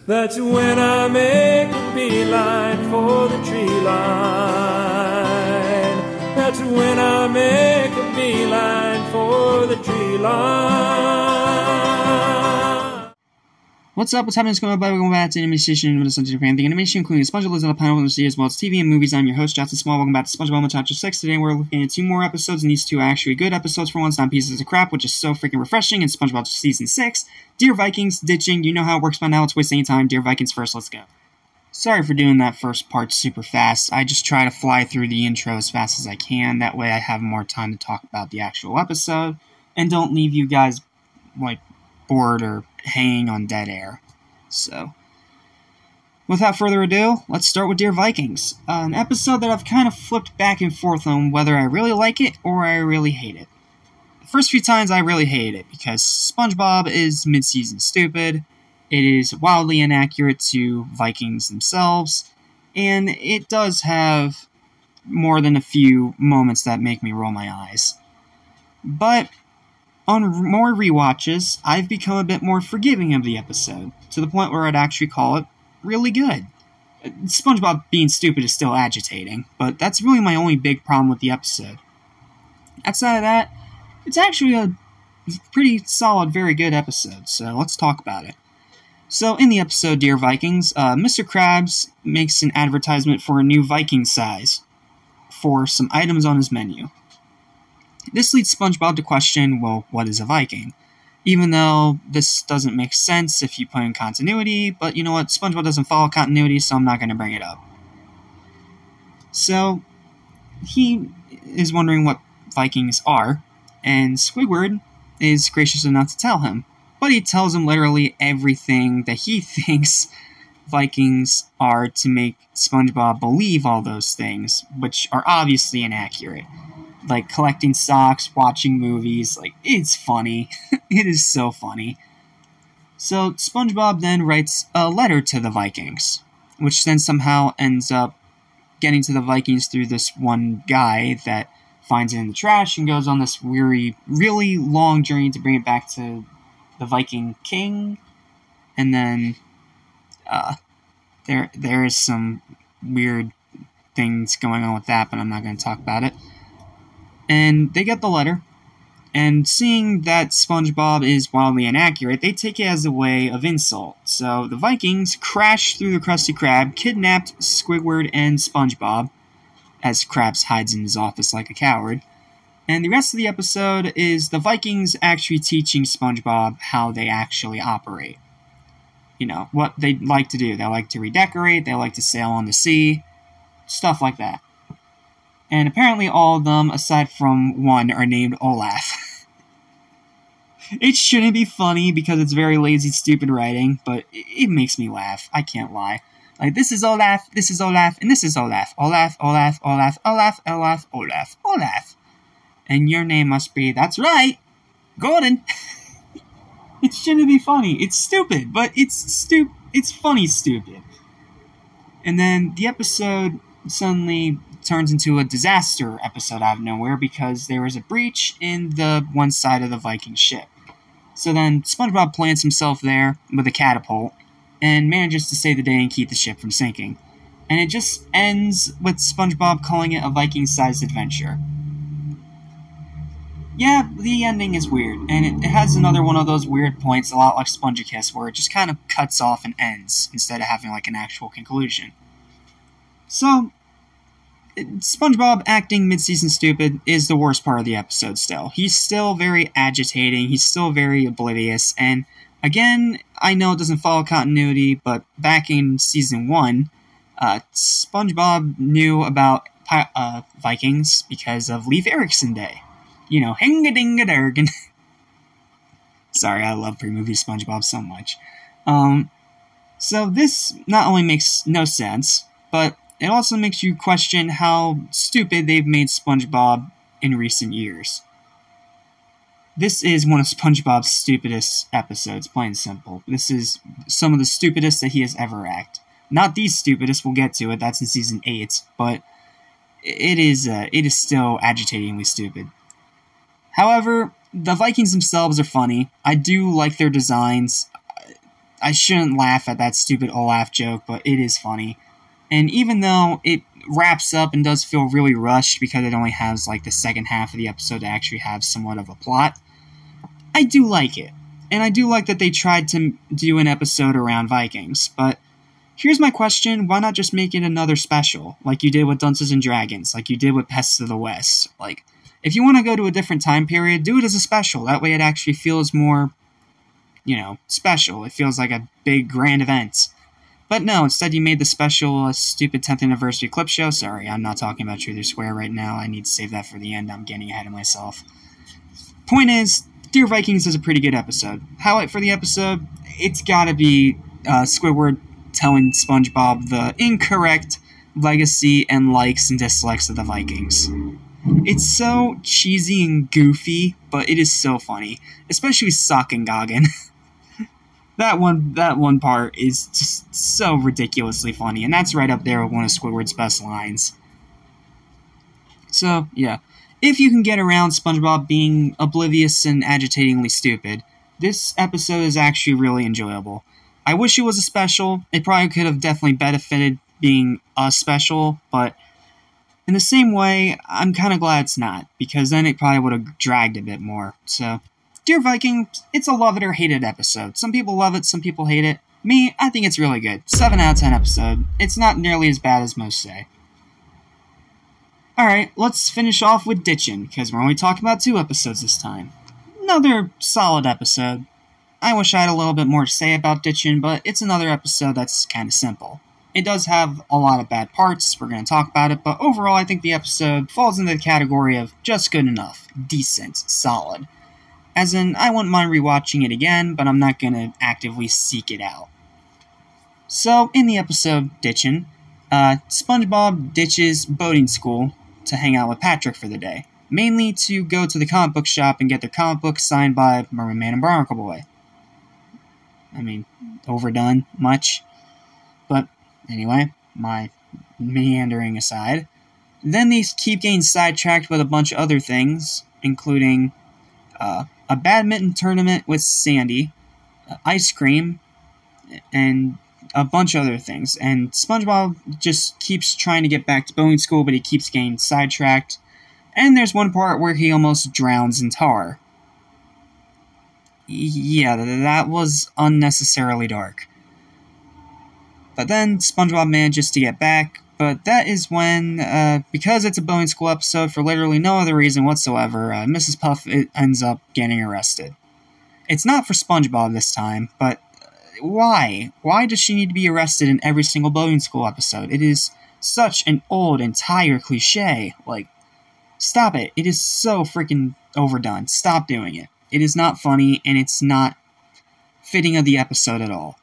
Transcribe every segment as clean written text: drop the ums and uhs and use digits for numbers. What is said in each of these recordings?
That's when I make a beeline for the tree line. That's when I make a beeline for the tree line. What's up? What's happening? What's going on? Welcome back to Animation with the Japan. The animation, including SpongeBob Lives on the Pineapple Sea, as well as TV and movies. I'm your host, Jackson Small. Welcome back to SpongeBob Chapter 6. Today we're looking at 2 more episodes, and these 2 are actually good episodes for once, not pieces of crap, which is so freaking refreshing in SpongeBob Season 6. Dear Vikings, Ditchin, you know how it works by now. Let's waste any time. Dear Vikings first, let's go. Sorry for doing that first part super fast. I just try to fly through the intro as fast as I can. That way I have more time to talk about the actual episode, and don't leave you guys, bored or hanging on dead air. So, without further ado, let's start with Dear Vikings, an episode that I've kind of flipped back and forth on whether I really like it or I really hate it. The first few times I really hated it because SpongeBob is mid-season stupid, it is wildly inaccurate to Vikings themselves, and it does have more than a few moments that make me roll my eyes. But on more rewatches, I've become a bit more forgiving of the episode, to the point where I'd actually call it really good. SpongeBob being stupid is still agitating, but that's really my only big problem with the episode. Outside of that, it's actually a pretty solid, very good episode, so let's talk about it. So, in the episode Dear Vikings, Mr. Krabs makes an advertisement for a new Viking size for some items on his menu. This leads SpongeBob to question, well, what is a Viking? Even though this doesn't make sense if you put in continuity, but you know what, SpongeBob doesn't follow continuity, so I'm not going to bring it up. So, he is wondering what Vikings are, and Squidward is gracious enough to tell him. But he tells him literally everything that he thinks Vikings are to make SpongeBob believe all those things, which are obviously inaccurate. Like collecting socks, watching movies, it's funny. It is so funny. So SpongeBob then writes a letter to the Vikings, which then somehow ends up getting to the Vikings through this one guy that finds it in the trash and goes on this really long journey to bring it back to the Viking King. And then there is some weird things going on with that, but I'm not going to talk about it. And they get the letter, and seeing that SpongeBob is wildly inaccurate, they take it as a way of insult. So the Vikings crash through the Krusty Krab, kidnapped Squidward and SpongeBob, as Krabs hides in his office like a coward. And the rest of the episode is the Vikings actually teaching SpongeBob how they actually operate. You know, what they like to do. They like to redecorate, they like to sail on the sea, stuff like that. And apparently all of them, aside from one, are named Olaf. It shouldn't be funny because it's very lazy, stupid writing, but it makes me laugh. I can't lie. This is Olaf, and this is Olaf. Olaf, Olaf, Olaf, Olaf, Olaf, Olaf, Olaf. And your name must be, that's right, Gordon. It shouldn't be funny. It's stupid, but it's funny stupid. And then the episode suddenly turns into a disaster episode out of nowhere because there was a breach in the one side of the Viking ship. So then SpongeBob plants himself there with a catapult and manages to save the day and keep the ship from sinking. And it just ends with SpongeBob calling it a Viking-sized adventure. Yeah, the ending is weird, and it has another one of those weird points, a lot like Spongekiss, where it just kind of cuts off and ends instead of having an actual conclusion. So SpongeBob acting mid-season stupid is the worst part of the episode still. He's still very agitating, he's still very oblivious, and again, I know it doesn't follow continuity, but back in Season 1, SpongeBob knew about Vikings because of Leif Erikson Day. You know, hang-a-ding-a-durgan. Sorry, I love pre-movie SpongeBob so much. So this not only makes no sense, but it also makes you question how stupid they've made SpongeBob in recent years. This is one of SpongeBob's stupidest episodes, plain and simple. This is some of the stupidest that he has ever acted. Not the stupidest, we'll get to it, that's in Season 8, but it is still agitatingly stupid. However, the Vikings themselves are funny. I do like their designs. I shouldn't laugh at that stupid Olaf joke, but it is funny. And even though it wraps up and does feel really rushed because it only has like the second half of the episode to actually have somewhat of a plot, I do like it. And I do like that they tried to do an episode around Vikings. But here's my question, why not just make it another special? Like you did with Dunces and Dragons, like you did with Pests of the West. Like, if you want to go to a different time period, do it as a special. That way it actually feels more, special. It feels like a big, grand event. But no, instead you made the special a stupid 10th anniversary clip show. Sorry, I'm not talking about Truth or Square right now. I need to save that for the end. I'm getting ahead of myself. Point is, Dear Vikings is a pretty good episode. Highlight for the episode, it's gotta be Squidward telling SpongeBob the incorrect legacy and likes and dislikes of the Vikings. It's so cheesy and goofy, but it is so funny. Especially Sock and Goggin. That one part is just so ridiculously funny, and that's right up there with one of Squidward's best lines. So, yeah. If you can get around SpongeBob being oblivious and agitatingly stupid, this episode is actually really enjoyable. I wish it was a special. It probably could have definitely benefited being a special, but in the same way, I'm kind of glad it's not, because then it probably would have dragged a bit more. So, Dear Vikings, it's a love it or hate it episode. Some people love it, some people hate it. Me, I think it's really good. 7 out of 10 episode. It's not nearly as bad as most say. Alright, let's finish off with Ditchin, because we're only talking about 2 episodes this time. Another solid episode. I wish I had a little bit more to say about Ditchin, but it's another episode that's kind of simple. It does have a lot of bad parts, we're going to talk about it, but overall I think the episode falls into the category of just good enough, decent, solid. As in, I wouldn't mind rewatching it again, but I'm not going to actively seek it out. So, in the episode Ditchin, SpongeBob ditches boating school to hang out with Patrick for the day, mainly to go to the comic book shop and get their comic book signed by Merman Man and Barnacle Boy. I mean, overdone much, but anyway, my meandering aside. Then they keep getting sidetracked with a bunch of other things, including a badminton tournament with Sandy, ice cream, and a bunch of other things. And SpongeBob just keeps trying to get back to boating school, but he keeps getting sidetracked. And there's one part where he almost drowns in tar. Yeah, that was unnecessarily dark. But then SpongeBob manages to get back, but that is when, because it's a boating school episode for literally no other reason whatsoever, Mrs. Puff ends up getting arrested. It's not for SpongeBob this time, but why? Why does she need to be arrested in every single boating school episode? It is such an old and tired cliche. Like, stop it. It is so freaking overdone. Stop doing it. It is not funny, and it's not fitting of the episode at all.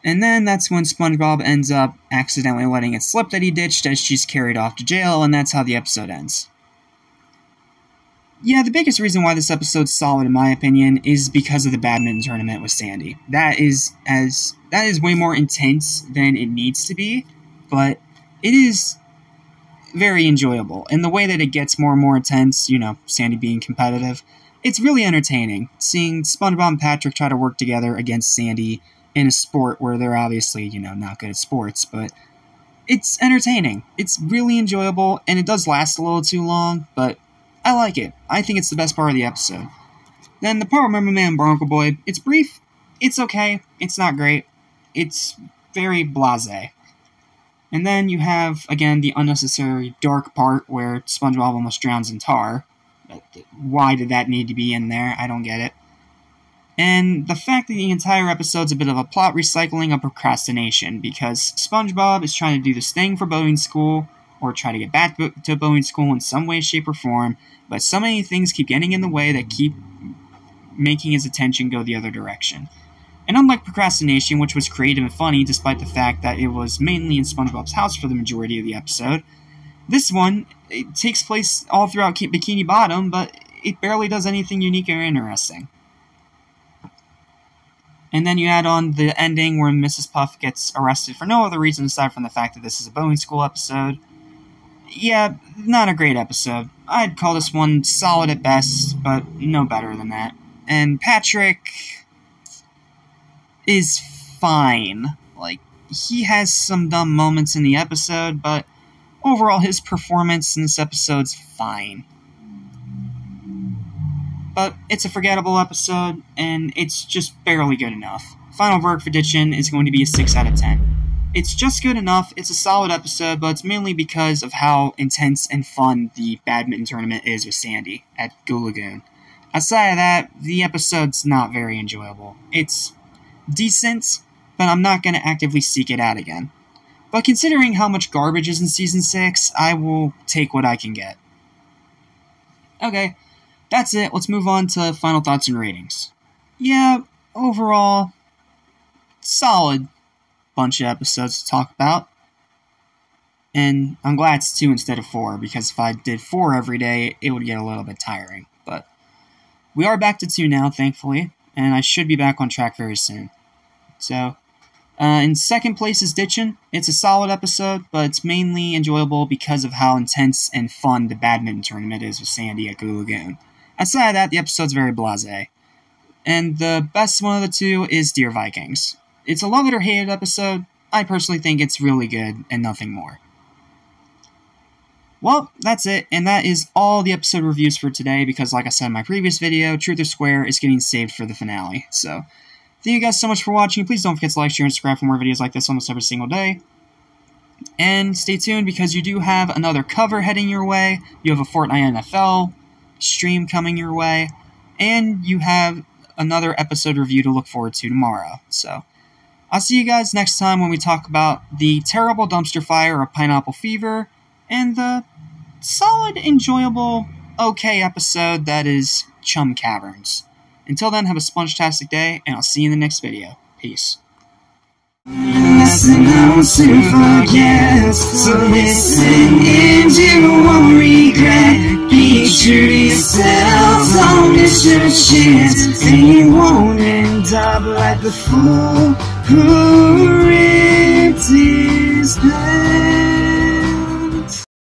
And then that's when SpongeBob ends up accidentally letting it slip that he ditched as she's carried off to jail, and that's how the episode ends. Yeah, the biggest reason why this episode's solid, in my opinion, is because of the badminton tournament with Sandy. That is way more intense than it needs to be, but it is very enjoyable. And the way that it gets more and more intense, Sandy being competitive, it's really entertaining. Seeing SpongeBob and Patrick try to work together against Sandy in a sport where they're obviously, not good at sports, but it's entertaining. It's really enjoyable, and it does last a little too long, but I like it. I think it's the best part of the episode. Then the part with Merman Man and Barnacle Boy, it's brief, it's okay, it's not great, it's very blasé. And then you have, again, the unnecessary dark part where SpongeBob almost drowns in tar. Why did that need to be in there? I don't get it. And the fact that the entire episode's a bit of a plot recycling of procrastination, because SpongeBob is trying to do this thing for boating school, or try to get back to boating school in some way, shape, or form, but so many things keep getting in the way that keep making his attention go the other direction. And unlike procrastination, which was creative and funny despite the fact that it was mainly in SpongeBob's house for the majority of the episode, this one, it takes place all throughout Bikini Bottom, but it barely does anything unique or interesting. And then you add on the ending where Mrs. Puff gets arrested for no other reason aside from the fact that this is a boating school episode. Yeah, not a great episode. I'd call this one solid at best, but no better than that. And Patrick is fine. Like, he has some dumb moments in the episode, but overall his performance in this episode's fine. But it's a forgettable episode, and it's just barely good enough. Final verdict for Ditchin is going to be a 6 out of 10. It's just good enough, it's a solid episode, but it's mainly because of how intense and fun the badminton tournament is with Sandy at Goo Lagoon. Aside of that, the episode's not very enjoyable. It's decent, but I'm not going to actively seek it out again. But considering how much garbage is in Season 6, I will take what I can get. Okay, that's it. Let's move on to final thoughts and ratings. Yeah, overall, solid bunch of episodes to talk about. And I'm glad it's 2 instead of 4, because if I did 4 every day, it would get a little bit tiring. But we are back to 2 now, thankfully, and I should be back on track very soon. So, in second place is Ditchin. It's a solid episode, but it's mainly enjoyable because of how intense and fun the badminton tournament is with Sandy at Goo Lagoon. Aside of that, the episode's very blasé. And the best one of the 2 is Dear Vikings. It's a love it or hate it episode. I personally think it's really good and nothing more. Well, that's it, and that is all the episode reviews for today, because like I said in my previous video, Truth or Square is getting saved for the finale. So, thank you guys so much for watching. Please don't forget to like, share, and subscribe for more videos like this almost every single day. And stay tuned, because you do have another cover heading your way, you have a Fortnite NFL stream coming your way, and you have another episode review to look forward to tomorrow. So, I'll see you guys next time when we talk about the terrible dumpster fire of Pineapple Fever, and the solid, enjoyable, okay episode that is Chum Caverns. Until then, have a sponge-tastic day, and I'll see you in the next video. Peace. Lesson how to forget, so listen and you won't regret. Be true to yourself, don't miss your chance, and you won't end up like the fool who ripped his pants.